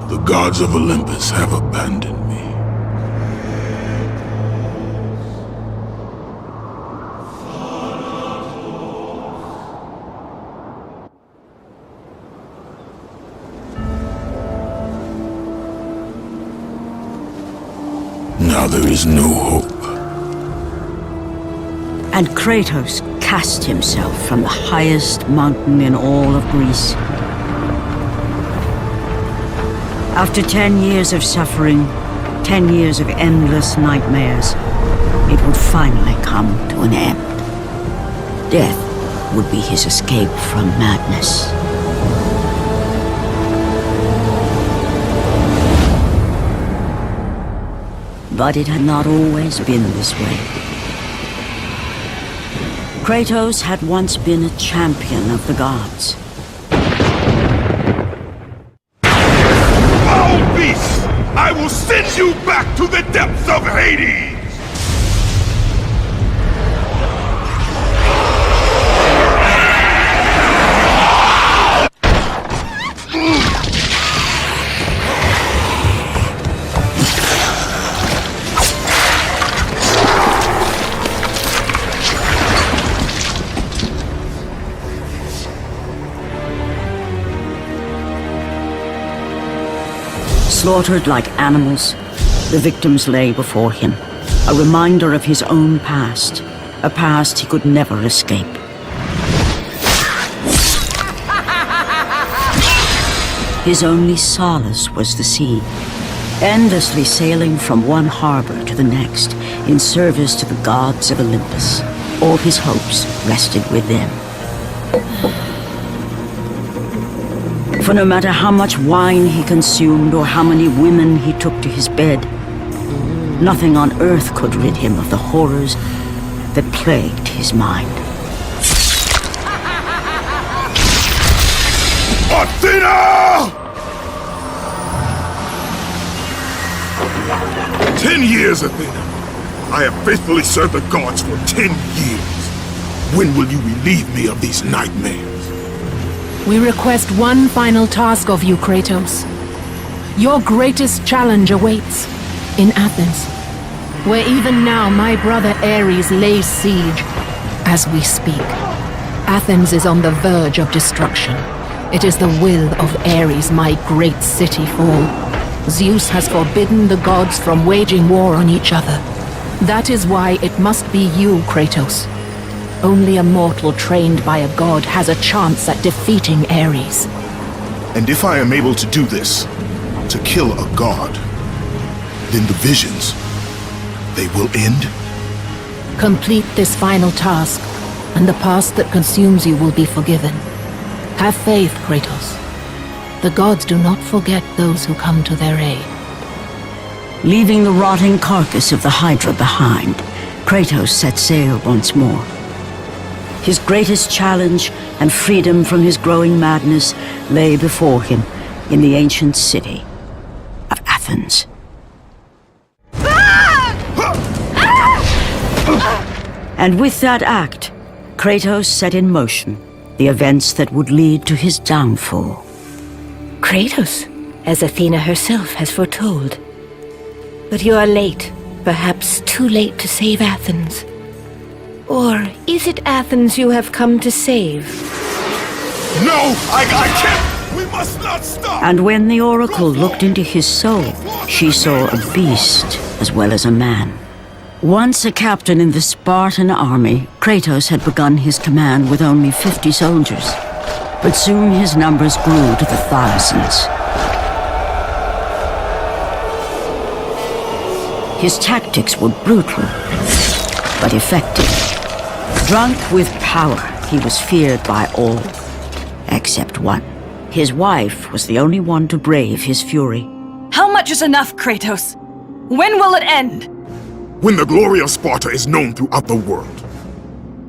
The gods of Olympus have abandoned me. Now there is no hope. And Kratos cast himself from the highest mountain in all of Greece. After 10 years of suffering, 10 years of endless nightmares, it would finally come to an end. Death would be his escape from madness. But it had not always been this way. Kratos had once been a champion of the gods. Foul beast! I will send you back to the depths of Hades! Slaughtered like animals, the victims lay before him, a reminder of his own past, a past he could never escape. His only solace was the sea, endlessly sailing from one harbor to the next in service to the gods of Olympus. All his hopes rested with them. For no matter how much wine he consumed or how many women he took to his bed, nothing on earth could rid him of the horrors that plagued his mind. Athena! 10 years, Athena. I have faithfully served the gods for 10 years. When will you relieve me of these nightmares? We request one final task of you, Kratos. Your greatest challenge awaits in Athens, where even now my brother Ares lays siege as we speak. Athens is on the verge of destruction. It is the will of Ares my great city fall. Zeus has forbidden the gods from waging war on each other. That is why it must be you, Kratos. Only a mortal trained by a god has a chance at defeating Ares. And if I am able to do this, to kill a god, then the visions, they will end? Complete this final task, and the past that consumes you will be forgiven. Have faith, Kratos. The gods do not forget those who come to their aid. Leaving the rotting carcass of the Hydra behind, Kratos set sail once more. His greatest challenge and freedom from his growing madness lay before him in the ancient city of Athens. And with that act, Kratos set in motion the events that would lead to his downfall. Kratos, as Athena herself has foretold. But you are late, perhaps too late to save Athens. Or is it Athens you have come to save? No! I can't! We must not stop! And when the Oracle looked into his soul, she saw a beast as well as a man. Once a captain in the Spartan army, Kratos had begun his command with only 50 soldiers. But soon his numbers grew to the thousands. His tactics were brutal, but effective. Drunk with power, he was feared by all, except one. His wife was the only one to brave his fury. How much is enough, Kratos? When will it end? When the glory of Sparta is known throughout the world.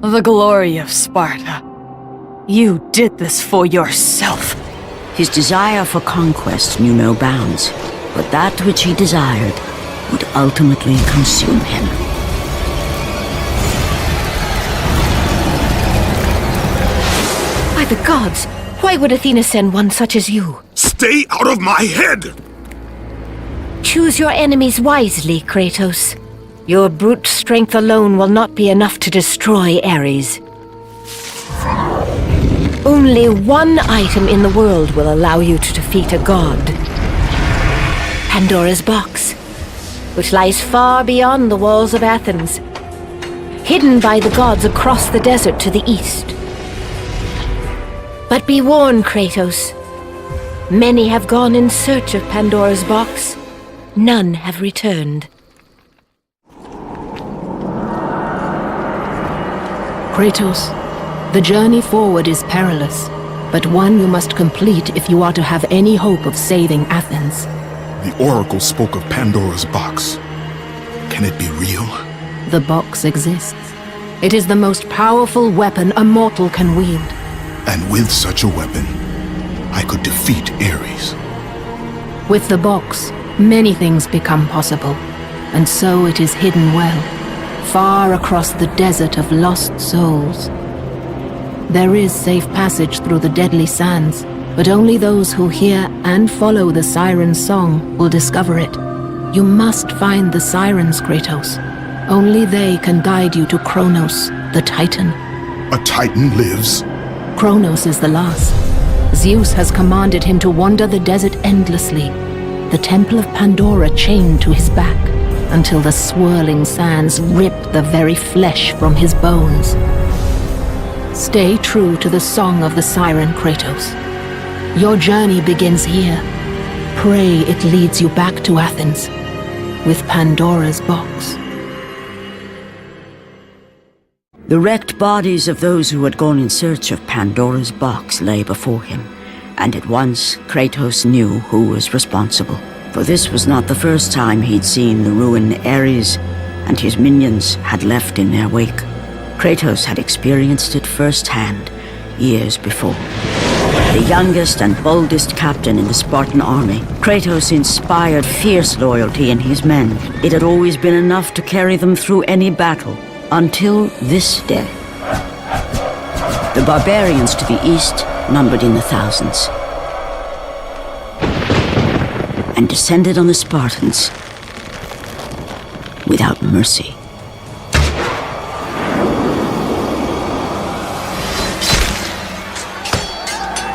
The glory of Sparta. You did this for yourself. His desire for conquest knew no bounds, but that which he desired would ultimately consume him. By the gods, why would Athena send one such as you? Stay out of my head! Choose your enemies wisely, Kratos. Your brute strength alone will not be enough to destroy Ares. Only one item in the world will allow you to defeat a god. Pandora's box, which lies far beyond the walls of Athens, hidden by the gods across the desert to the east. But be warned, Kratos. Many have gone in search of Pandora's box. None have returned. Kratos, the journey forward is perilous, but one you must complete if you are to have any hope of saving Athens. The Oracle spoke of Pandora's box. Can it be real? The box exists. It is the most powerful weapon a mortal can wield. And with such a weapon, I could defeat Ares. With the box, many things become possible, and so it is hidden well, far across the desert of lost souls. There is safe passage through the deadly sands, but only those who hear and follow the siren's song will discover it. You must find the sirens, Kratos. Only they can guide you to Kronos, the Titan. A Titan lives? Kronos is the last. Zeus has commanded him to wander the desert endlessly, the Temple of Pandora chained to his back, until the swirling sands rip the very flesh from his bones. Stay true to the song of the siren, Kratos. Your journey begins here. Pray it leads you back to Athens, with Pandora's box. The wrecked bodies of those who had gone in search of Pandora's box lay before him, and at once Kratos knew who was responsible. For this was not the first time he'd seen the ruin Ares and his minions had left in their wake. Kratos had experienced it firsthand years before. The youngest and boldest captain in the Spartan army, Kratos inspired fierce loyalty in his men. It had always been enough to carry them through any battle, until this day. The barbarians to the east numbered in the thousands, and descended on the Spartans without mercy.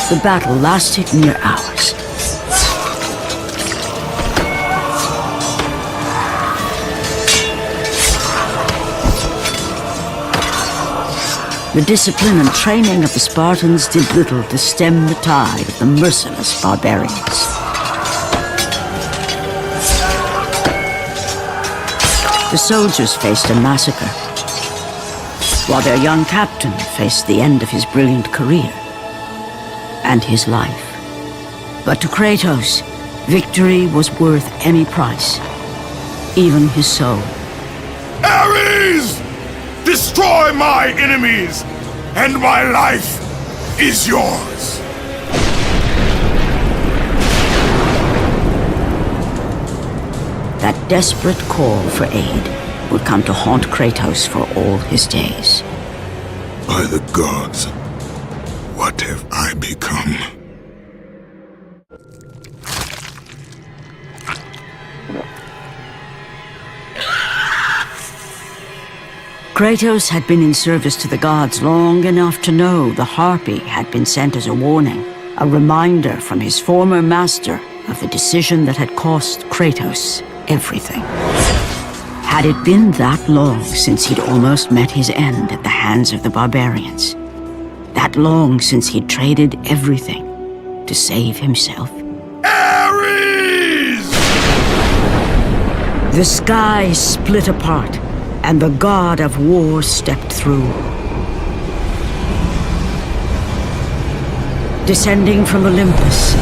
The battle lasted near hours. The discipline and training of the Spartans did little to stem the tide of the merciless barbarians. The soldiers faced a massacre, while their young captain faced the end of his brilliant career and his life. But to Kratos, victory was worth any price, even his soul. Ares! Destroy my enemies, and my life is yours! That desperate call for aid would come to haunt Kratos for all his days. By the gods, what have I become? Kratos had been in service to the gods long enough to know the Harpy had been sent as a warning, a reminder from his former master of the decision that had cost Kratos everything. Had it been that long since he'd almost met his end at the hands of the barbarians? That long since he'd traded everything to save himself? Ares! The sky split apart, and the god of war stepped through. Descending from Olympus,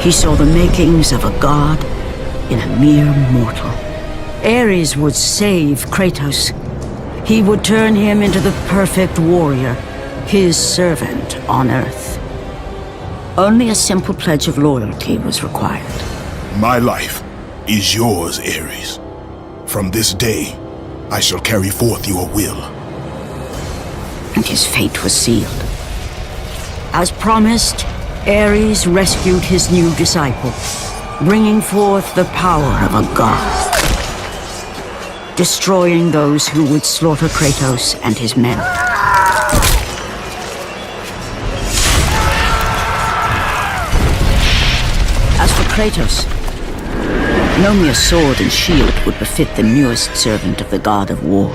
he saw the makings of a god in a mere mortal. Ares would save Kratos. He would turn him into the perfect warrior, his servant on Earth. Only a simple pledge of loyalty was required. My life is yours, Ares. From this day, I shall carry forth your will. And his fate was sealed. As promised, Ares rescued his new disciple, bringing forth the power of a god, destroying those who would slaughter Kratos and his men. As for Kratos, no mere sword and shield would befit the newest servant of the god of war.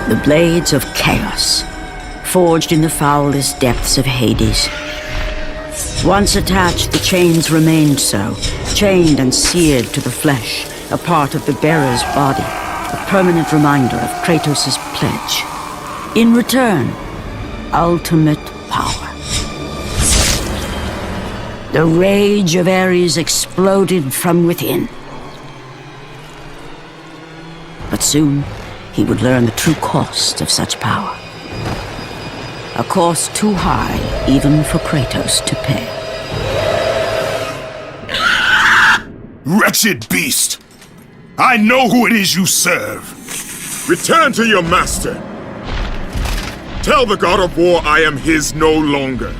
The blades of chaos, forged in the foulest depths of Hades. Once attached, the chains remained so, chained and seared to the flesh, a part of the bearer's body, a permanent reminder of Kratos' pledge. In return, ultimate power. The rage of Ares exploded from within. But soon, he would learn the true cost of such power. A cost too high even for Kratos to pay. Wretched beast! I know who it is you serve! Return to your master. Tell the god of war I am his no longer.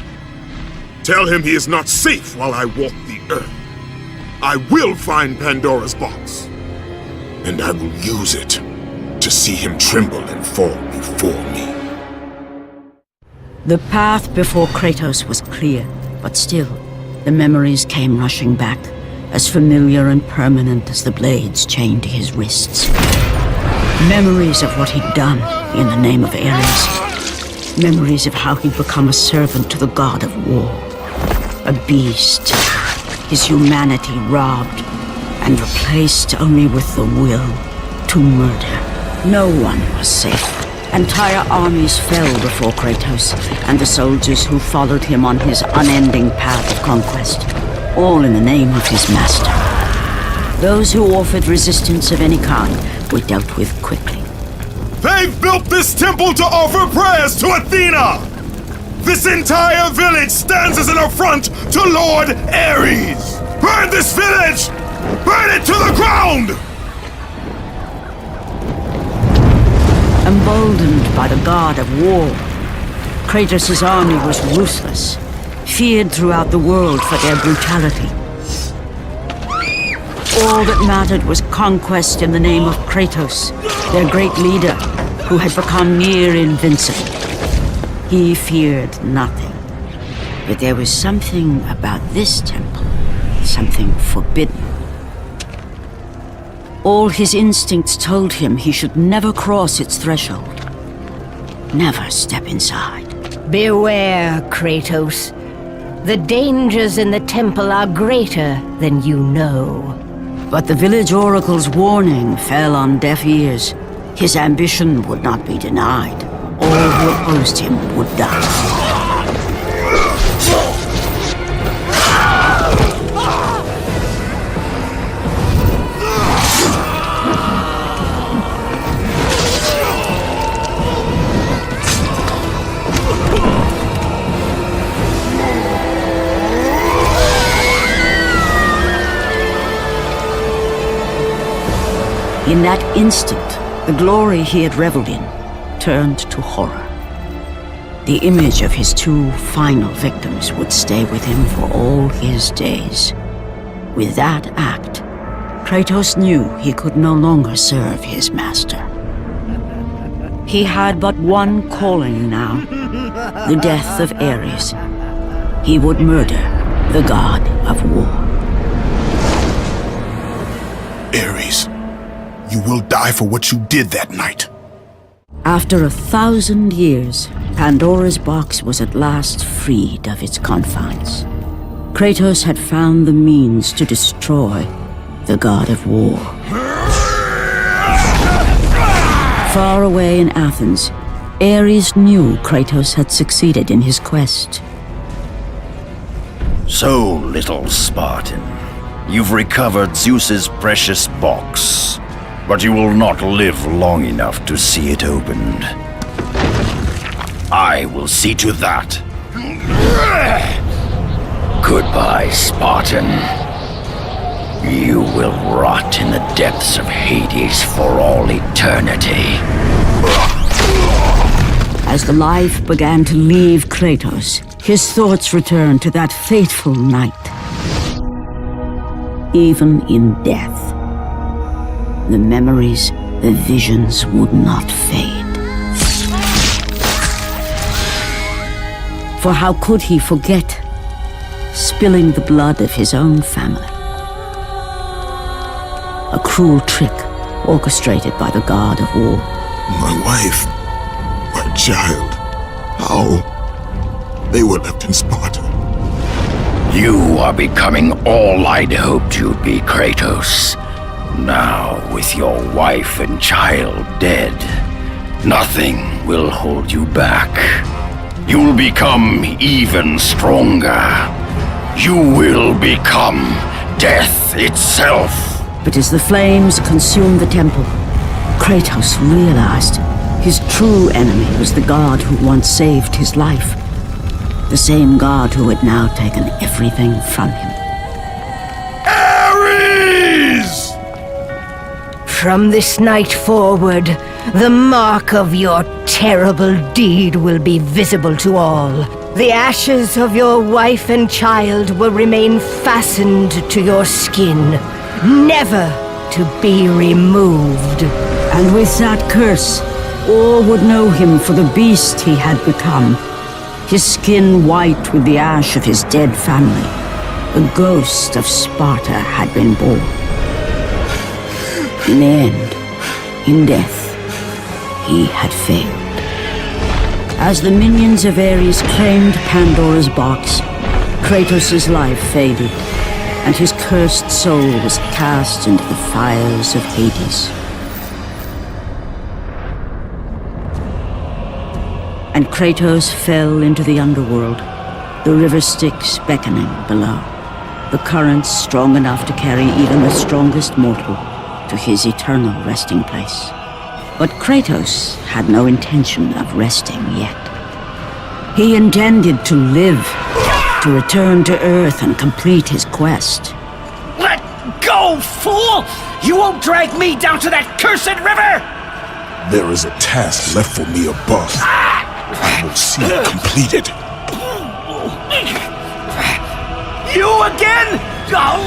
Tell him he is not safe while I walk the earth. I will find Pandora's box. And I will use it to see him tremble and fall before me. The path before Kratos was clear, but still, the memories came rushing back, as familiar and permanent as the blades chained to his wrists. Memories of what he'd done in the name of Ares. Memories of how he'd become a servant to the god of war. A beast, his humanity robbed and replaced only with the will to murder. No one was safe. Entire armies fell before Kratos and the soldiers who followed him on his unending path of conquest, all in the name of his master. Those who offered resistance of any kind were dealt with quickly. They've built this temple to offer prayers to Athena! This entire village stands as an affront to Lord Ares! Burn this village! Burn it to the ground! Emboldened by the god of war, Kratos' army was ruthless, feared throughout the world for their brutality. All that mattered was conquest in the name of Kratos, their great leader, who had become near invincible. He feared nothing. But there was something about this temple, something forbidden. All his instincts told him he should never cross its threshold. Never step inside. Beware, Kratos. The dangers in the temple are greater than you know. But the village oracle's warning fell on deaf ears. His ambition would not be denied. All who opposed him would die. In that instant, the glory he had reveled in turned to horror. The image of his two final victims would stay with him for all his days. With that act, Kratos knew he could no longer serve his master. He had but one calling now, the death of Ares. He would murder the god of war. Ares, you will die for what you did that night. After 1,000 years, Pandora's box was at last freed of its confines. Kratos had found the means to destroy the god of war. Far away in Athens, Ares knew Kratos had succeeded in his quest. So, little Spartan, you've recovered Zeus's precious box, but you will not live long enough to see it opened. I will see to that. Goodbye, Spartan. You will rot in the depths of Hades for all eternity. As the life began to leave Kratos, his thoughts returned to that fateful night. Even in death, the memories, the visions would not fade. For how could he forget spilling the blood of his own family? A cruel trick orchestrated by the god of war. My wife, my child, how? They were left in Sparta. You are becoming all I'd hoped you'd be, Kratos. Now, with your wife and child dead, nothing will hold you back. You'll become even stronger. You will become death itself. But as the flames consumed the temple, Kratos realized his true enemy was the god who once saved his life. The same god who had now taken everything from him. Ares! From this night forward, the mark of your terrible deed will be visible to all. The ashes of your wife and child will remain fastened to your skin, never to be removed. And with that curse, all would know him for the beast he had become. His skin white with the ash of his dead family. The ghost of Sparta had been born. In the end, in death, he had failed. As the minions of Ares claimed Pandora's box, Kratos' life faded, and his cursed soul was cast into the fires of Hades. And Kratos fell into the underworld, the river Styx beckoning below, the currents strong enough to carry even the strongest mortal to his eternal resting place. But Kratos had no intention of resting yet. He intended to live, to return to Earth and complete his quest. Let go, fool! You won't drag me down to that cursed river! There is a task left for me above. I will see it completed. You again? Oh.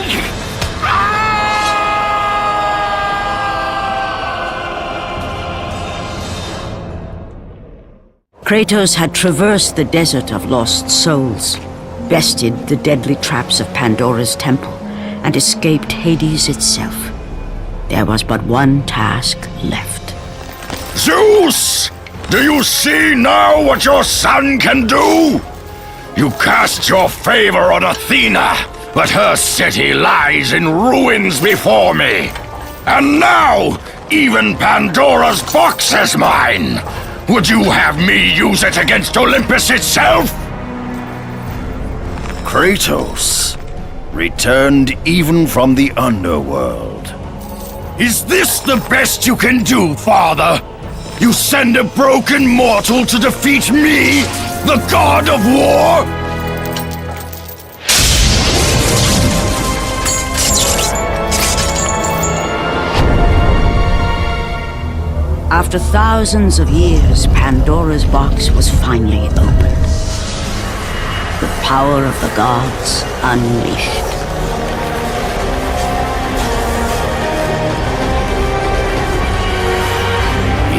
Kratos had traversed the desert of lost souls, bested the deadly traps of Pandora's temple, and escaped Hades itself. There was but one task left. Zeus! Do you see now what your son can do? You cast your favor on Athena, but her city lies in ruins before me. And now, even Pandora's box is mine. Would you have me use it against Olympus itself? Kratos, returned even from the underworld. Is this the best you can do, father? You send a broken mortal to defeat me, the god of war? After thousands of years, Pandora's box was finally opened. The power of the gods unleashed.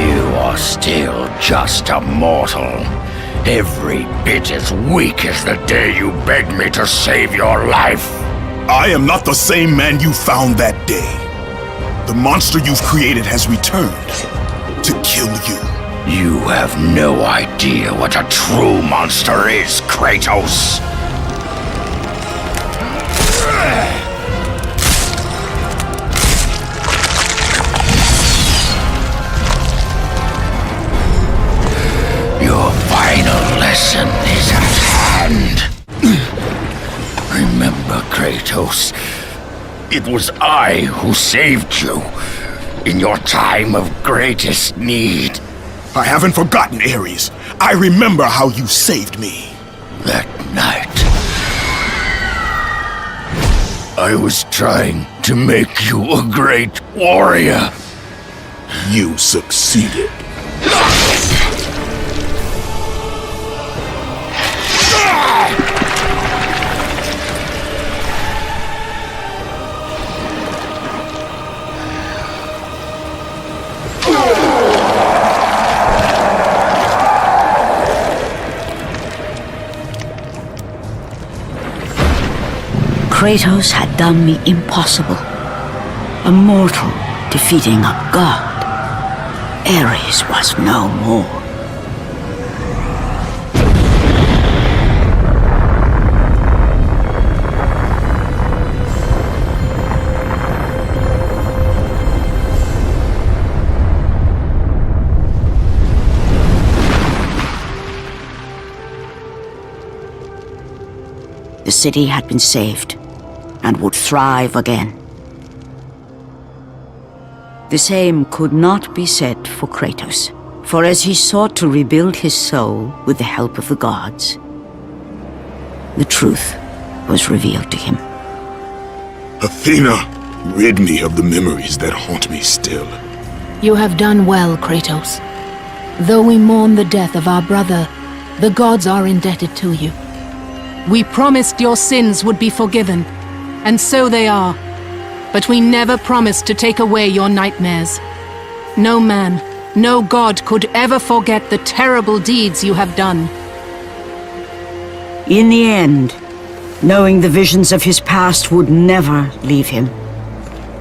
You are still just a mortal. Every bit as weak as the day you begged me to save your life. I am not the same man you found that day. The monster you've created has returned to kill you. You have no idea what a true monster is, Kratos. Your final lesson is at hand. Remember, Kratos, it was I who saved you in your time of greatest need. I haven't forgotten, Ares. I remember how you saved me. That night, I was trying to make you a great warrior. You succeeded. Kratos had done the impossible. A mortal defeating a god. Ares was no more. The city had been saved and would thrive again. The same could not be said for Kratos, for as he sought to rebuild his soul with the help of the gods, the truth was revealed to him. Athena, rid me of the memories that haunt me still. You have done well, Kratos. Though we mourn the death of our brother, the gods are indebted to you. We promised your sins would be forgiven, and so they are. But we never promised to take away your nightmares. No man, no god could ever forget the terrible deeds you have done. In the end, knowing the visions of his past would never leave him,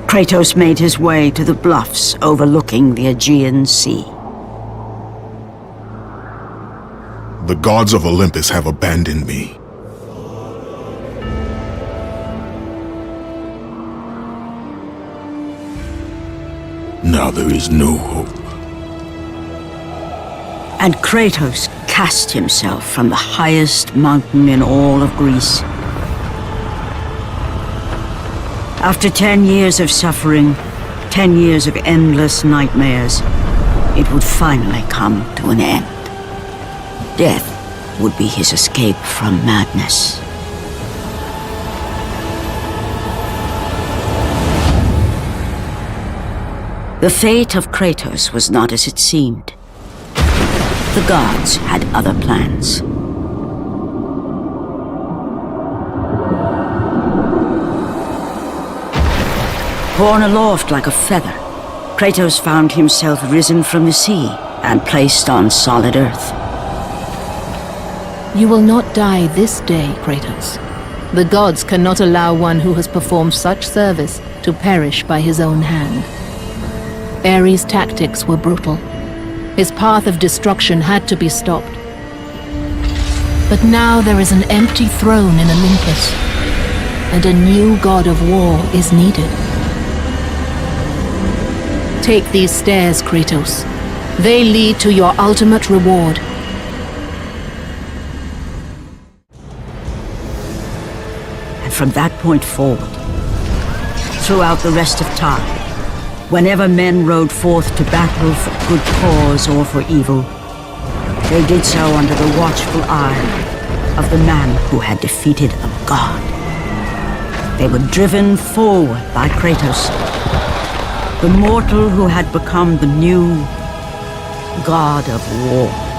Kratos made his way to the bluffs overlooking the Aegean Sea. The gods of Olympus have abandoned me. Now there is no hope. And Kratos cast himself from the highest mountain in all of Greece. After 10 years of suffering, 10 years of endless nightmares, it would finally come to an end. Death would be his escape from madness. The fate of Kratos was not as it seemed. The gods had other plans. Borne aloft like a feather, Kratos found himself risen from the sea and placed on solid earth. You will not die this day, Kratos. The gods cannot allow one who has performed such service to perish by his own hand. Ares' tactics were brutal. His path of destruction had to be stopped. But now there is an empty throne in Olympus, and a new god of war is needed. Take these stairs, Kratos. They lead to your ultimate reward. And from that point forward, throughout the rest of time, whenever men rode forth to battle for good cause or for evil, they did so under the watchful eye of the man who had defeated a god. They were driven forward by Kratos, the mortal who had become the new god of war.